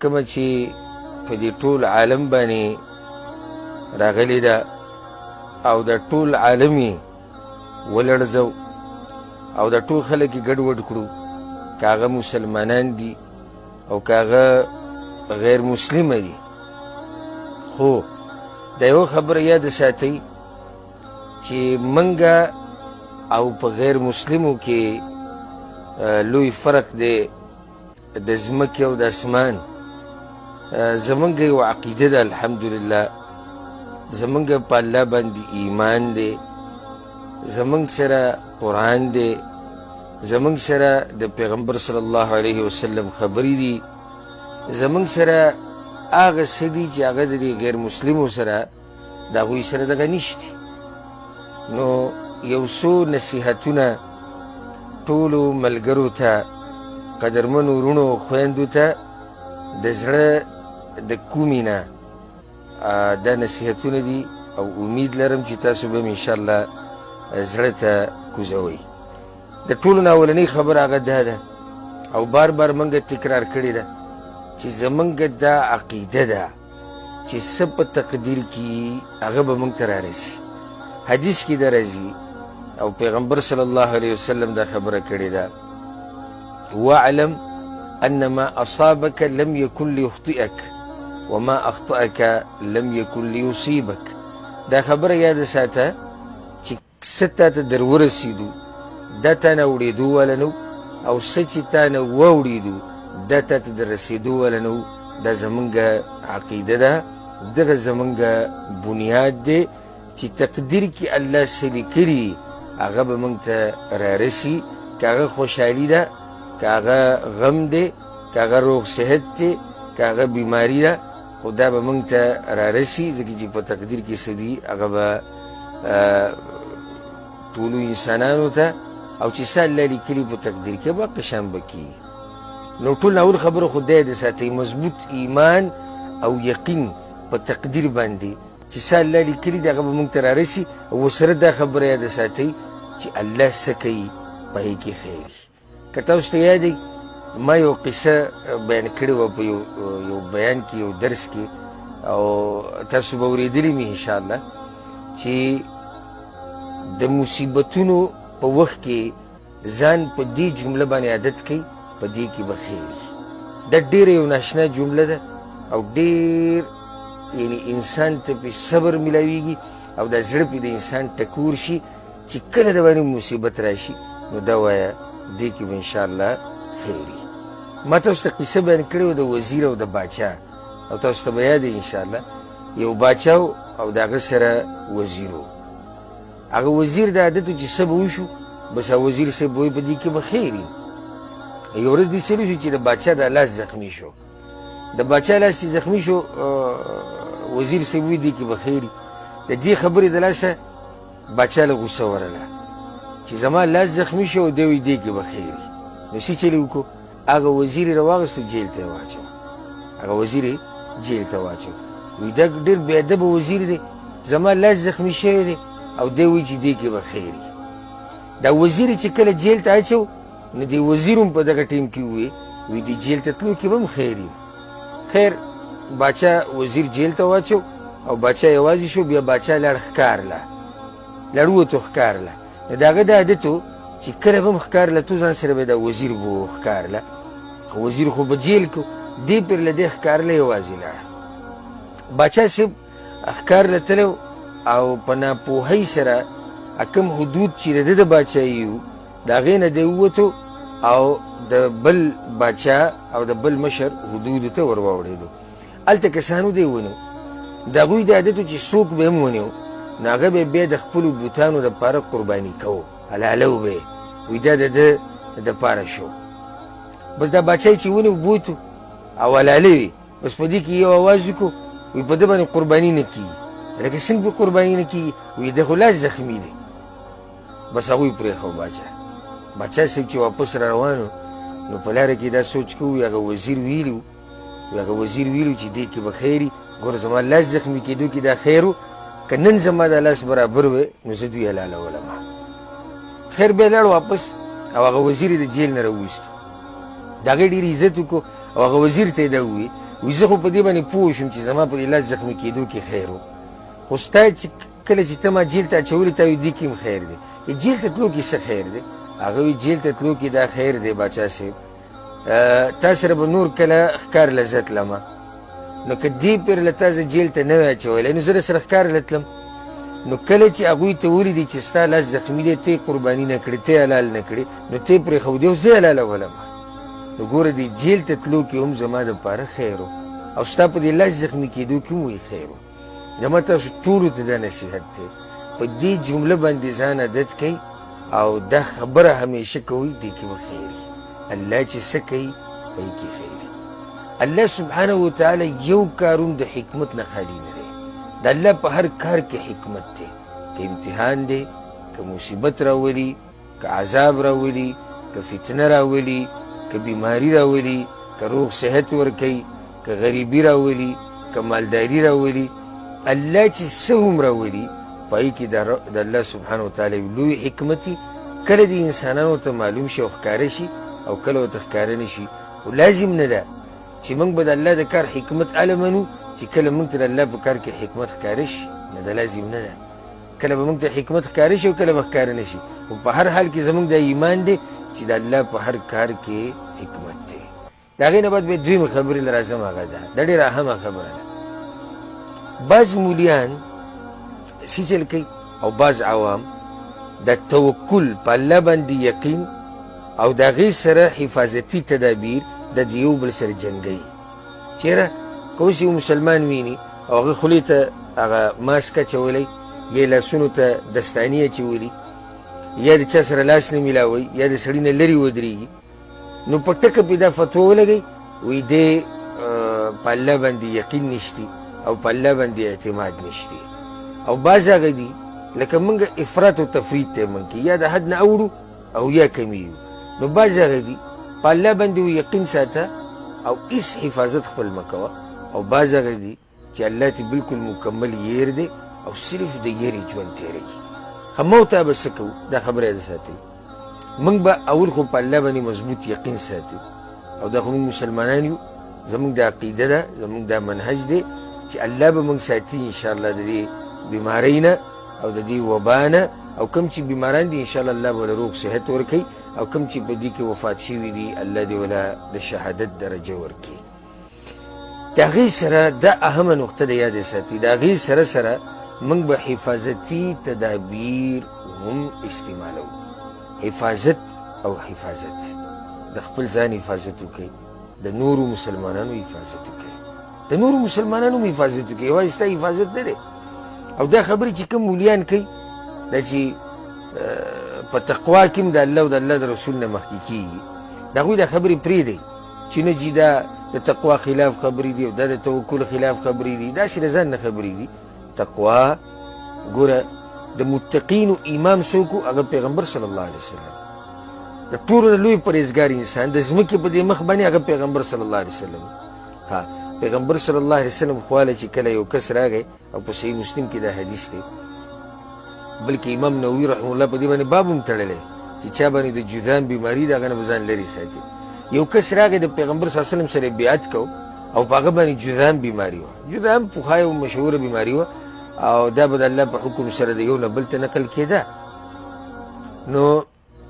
کومه چې په دې ټول عالم باندې راغلې ده او د ټول عالم یې ولړزو او د ټول خلک یې ګډوډ کړو، که هغه مسلمانان دي او که هغه غیر مسلمه دي. خو د یو خبره یاد ساتئ چې منګه او په غیر مسلمو کې لوی فرق دی د ځمکې او د اسمان. زمونږ یو عقیده ده الحمدلله، زمونږ په الله باندې ایمان دی، زمونږ سره قرآن دی، زمونږ سره د پیغمبر صلی الله علیه وسلم خبرې دي، زمونږ سره هغه څه دي چې هغه د دې غیر مسلمو سره د هغوی سره دغه نشتي. نو یو څو نصیحتونه ټولو ملګرو ته، قدرمنو وروڼو او خویندو ته د زړه د کومې نه دا نصیحتونه دي او امید لرم چې تاسو به م انشاءالله زړه ته کوزوئ. د ټولو نه اولنۍ خبره هغه دا ده او بار بار موږ تکرار کړې ده چې زموږ دا عقیده ده چې څه په تقدیر کې هغه به موږ ته رارسي. حدیث کې ده راځي او پیغمبر صلی الله علیه وسلم دا خبره کړې ده، واعلم أن ما أصابك لم يكن ليخطئك وما أخطأك لم يكن ليصيبك. دا خبره یاد ساته چې څه تاته در ورسېدو دا تا نه اوړېدو واله نه او څه چې تا نه واوړېدو دا تاته در رسېدو واله نه. دا زمونږ عقیده ده، دغه زمونږ بنیاد دی چې تقدیر کې الله څه لیکلي هغه به موږ ته رارسي، که هغه خوشحالي ده، که هغه غم دی، که هغه روغ صحت دی، که هغه بیماري ده، خو دا به موږ ته رارسي ځکه چې په تقدیر کې څه دي هغه به ټولو انسانانو ته او چې څه الله لیکلي په تقدیر کې به قشان به کېږي. نو ټول اول خبره خو دا یاد ساتئ، مضبوط ایمان او یقین په تقدیر باندې چې څه الله لیکلي دی هغه به موږ ته رارسي. او ورسره دا خبره یاد ساتئ چې الله څه کوي په هغې کې خیر. که تاسو ته یاد دی ما یو قصه بیان کړې وه په یو بیان کې، یو درس کې، او تاسو به اورېدلي مې انشاءالله چې د مصیبتونو په وخت کې ځان په دې جمله باندې عادت کوي په دې کې به خیر وي. دا ډېره یو ناشنا جمله ده او ډېر یعنی انسان ته پې صبر میلاویږي او دا زړه پې د انسان ټکور شي چې کله د باندې مصیبت راشي نو دا وایه دې کې به انشاءالله خیر وي. ما تاسو ته قصه بیان کړې وه د وزیر او د باچا، او تاسو ته به یاد دی انشاءالله. یو باچا او د هغه سره وزیر و. هغه وزیر د عادت و چې څه به وشو بس هغه وزیر صاحب به وایي په دې کې به خیر وي. یو ورځ داسې وشو چې د باچا دا لاس زخمي شو. د باچا لاس چې زخمي شو وزیر صاحب وایي دې کې به خیر وي. د دې خبرې د لاسه باچا له غوسه ورله چې زما لاس زخمي شو او دی وایي دې کې به خیر وي. نو څه چلې وکړو، هغه وزیر یې راواغېستو جیل ته یې واچو. هغه وزیر یې جیل ته واچو. وایي دا ډېر بېادبه وزیر دی، زما لاس زخمي شوی دی او دی وایي چې دې کې به خیر وي. دا وزیر چې کله جیل ته اچو نو دې وزیر هم په دغه ټیم کې وایي دې جیل ته تلو کې به هم خیر وي. خیر باچا وزیر جیل ته واچو او باچا یوازې شو. بیا باچا لاړ ښکار له، لاړ ووتو ښکار له. نو د هغه دا عادت و چې کله به هم ښکار له تو ځان سره به دا وزیر به ښکار له، خو وزیر خو به جیل کو، دې پرې له دې ښکار له یوازې لاړ. باچا صاحب ښکار له تللی او په ناپوهۍ سره کوم حدود چې د ده د باچایي وو د هغې نه دی ووتو او د بل باچا او د بل مشر حدودو ته ور واوړېدو. هلته کسانو دی ونیو، د هغوی د عادت و چې څوک به هم ونیو نو هغه به بیا د خپلو بوتانو دپاره قرباني کوو، حلالو به یې وایي دا د ده دپاره شو. بس دا باچا چې ونیو بوتو او حلاله وي، بس په دې کې یو اواز وکړو وایي په ده باندې قرباني نه کېږي. لکه څنګه به قرباني نه کېږي؟ وایي د خو لاس زخمي دی. بس هغوی پرېښو باچا صاحب چې واپس را روانو نو په لاره کې دا سوچ کوو هغه وزیر ویلي چې دې کې به خیر وي. ګوره زما لاس زخمي کېدو کې دا خیر و، که نن زما دا لاس برابر وی نو زه دوی حلالولم. خیر بیا لاړ واپس او هغه وزیر یې د جیل نه راوویستو. د هغې ډېر عزت وکړو او هغه وزیر ته یې دا وویل وایي زه خو په دې باندې پوه شوم چې زما په دې لاس زخمي کېدو کې خیر و، خو ستا چې کله چې ته ما جیل ته اچولې تا وایي دې کې هم خیر دی. جیل ته تلو کې څه خیر دی؟ هغه وایي جیل ته تلو کې دا خیر دی باچا صاحب، تا سره به نور کله ښکار لذت لمه، نو که دې پیر له تا زه جیل ته نه وای اچولی نو زه در سره ښکار له تلم. نو کله چې هغوی ته ولیدې چې ستا لاس زخمي دی، ته یې قرباني نه کړې، ته یې حلال نه کړې، نو ته یې پرېښودې او زه یې حلالولم. نو ګوره دې جیل ته تلو کې هم زما دپاره خیر و، او ستا په دې لاس زخمي کېدو کې هم وایي خیر و. زما تاسو ټولو ته دا نصیحت دی، په دې جمله باندې ځان عادت کوئ او دا خبره همیشه کوئ، دې کې به خیر وي. الله چې څه کوي په یې کې خیر وي. الله سبحانه وتعالی یو کارون د حکمت نه خالي نه دی. د الله په هر کار کې حکمت دی، که امتحان دی، که مصیبت راولي، که عذاب راولي، که فتنه راولي، که بیماری راولي، که روغ صحت ورکوي، که غریبي راولي، که مالداري راولي، الله چې څه هم راولي په هغې کې د الله سبحانه وتعالی لوی حکمت وي. کله د انسانانو ته معلوم شي او ښکاره شي او کله ورته ښکاره نه شي. خو لازم نه ده چې موږ به د الله د کار حکمت هله منو چې کله موږ ته د الله په کار کې حکمت ښکاره شي، نه ده لازم نه ده. کله به موږ ته حکمت ښکاره شي او کله به ښکاره نه شي، خو په هر حال کې زموږ دا ایمان دی چې د الله په هر کار کې حکمت دی. د هغې نه بعد بیا دویمه خبرې له راځم، هغه ده دا ډېره اهمه خبره ده. بعض مولیان سی چل کوي او بعض عوام د توکل په الله باندې یقین او د هغې سره حفاظتي تدابیر د یو بل سره جنګوي. چېرې که اوس یو مسلمان ویني او هغه خولې ته هغه ماسک اچولی یا لاسونو ته دستاني اچولي یا د چا سره لاس نه میلاوي یا د سړي نه لرې ودرېږي، نو په ټکه پې دا فتوا ولګوي وایي دی په الله باندې یقین نشتي او په الله باندې اعتماد نشتی. او بعض هغه دي لکه موږ افراط او تفرید ته موږ کې یا د حد نه اوړو او یا کمیو، نو بعض هغه دي په الله باندې یقین ساته او هېڅ حفاظت خپل مه کوه، او بعض هغه دي چې الله ته بلکل مکمل یېر دی او صرف د یېرې ژوند تېروي. ښه ما ورته به څه کوو دا خبره یې ساتئ. موږ به اول خو په الله باندې مضبوط یقین ساتو، او دا خو موږ مسلمانان یو، زموږ دا عقیده ده، زموږ دا منهج دی چې الله به موږ ساتي انشاءالله د دې بیمارۍ نه او د دې وبا نه، او کوم چې بیماران دي انشاءالله الله به له روغ صحت ورکوي، او کوم چې په دې کې وفات شوي دي الله دې وله د شهادت درجه ورکوي. د هغې سره دا اهمه نقطه ده یاد یې ساتي، د هغې سره سره موږ به حفاظتي تدابیر هم استعمالوو. حفاظت او حفاظت، د خپل ځان حفاظت وکړئ، د نورو مسلمانانو حفاظت وکړئ، د نورو مسلمانانو هم حفاظت وکړئ، یوازې ستا حفاظت نه دی. او دا خبرې چې کوم مولیان کوي دا چې په تقوا کې هم د الله او د الله د رسول نه مخکې کېږي، د هغوی دا خبرې پرېږدئ چې نه جي دا د تقوا خلاف خبرې دي او دا د توکل خلاف خبرې دي، داسې د ځان نه خبرې دي. تقوا ګوره د متقینو امام څوک و؟ هغه پیغمبر صلی الله علیه وسلم، د ټولو نه لوی پرهیزګار انسان د ځمکې په دې مخ باندې هغه پیغمبر صلی الله علیه وسلم. ها پیغمبر صلی الله علیه وسلم خواله چې کله یو کس راغی او په صحیح مسلم کې دا حدیث دی، بلکې امام نووي رحمه الله په دې باندې باب هم تړلی چې چا باندې د جذام بیماري د هغه نه به ځان لرې ساتي. یو کس راغی د پیغمبر صلی الله علیه وسلم سره بیعت کو او په هغه باندې جذام بیماري وه. جذام پخوا یو مشهوره بیماري وه او دا به د الله په حکم سره د یو نه بل ته نقل کېده. نو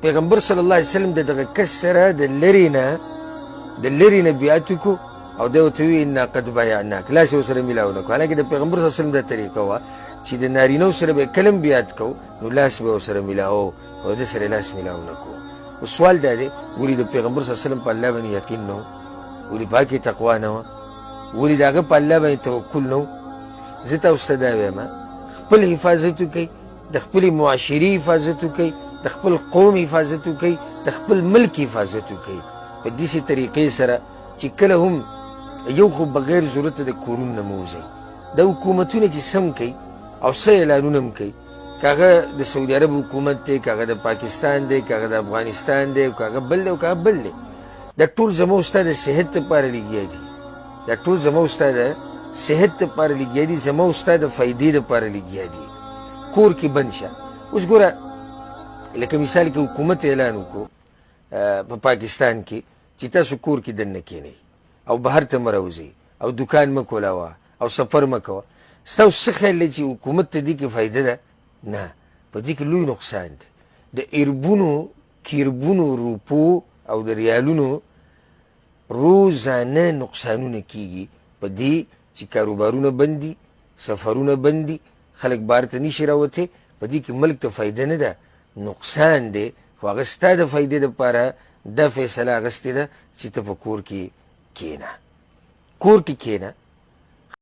پیغمبر صلی الله علیه وسلم د دغه کس سره د لرې نه بیعت وکړو او دا ورته وویل انا قد بایعناک، لاس یې ورسره میلاو نه کړو. حالانکې د پیغمبر صلی الله علیه وسلم دا طریقه وه چې د نارینهو سره به یې کله هم بیعت کوو نو لاس به یې ورسره میلاوو او د سره لاس میلاو نه کړو. اوس سوال دا دی ولې د پیغمبر صلی الله علیه وسلم په الله باندې یقین نه و؟ ولې په هغې تقوا نه وه؟ ولې د هغه په الله باندې توکل نه و؟ زه تاسو ته دا وایم خپل حفاظت وکئ، د خپلې معاشرې حفاظت وکئ، د خپل قوم حفاظت وکئ، د خپل ملک حفاظت وکئ په داسې طریقې سره چې کله هم یو خو بغیر ضرورته د کورونو نه مه وځئ. دا حکومتونه چې سم کوي او څه اعلانونه هم کوي، که هغه د سعودي عرب حکومت دی، که هغه د پاکستان دی، که هغه د افغانستان دی، که هغه بل دی او که هغه بل دی، دا ټول زما او ستا د صحت دپاره لګیا دي. دا ټول زما او ستا د صحت دپاره لګیا دي، زما او ستا د فایدې دپاره لګیا دي. کور کې بند شه. اوس ګوره لکه مثال کې حکومت اعلان وکړو په پاکستان کې چې تاسو کور کې دننه کښېنئ او بهر ته مه راوځئ او دکان مه کولاوه او سفر مه کوه. ستاسو څه خیال دی چې حکومت ته دې کې فایده ده؟ نه، په دې کې لوی نقصان دی. د اربونو کیربونو روپو او د ریالونو روزانه نقصانونه کیږي په دې چې کاروبارونه بند دي، سفرونه بند دي، خلک بهر ته نشي راوتی. په دې کې ملک ته فایده نه ده، نقصان دی. خو هغه ستا د فایدې دپاره دا فیصله اخیستې ده چې ته په کور کې کښېنه. کور کې کښېنه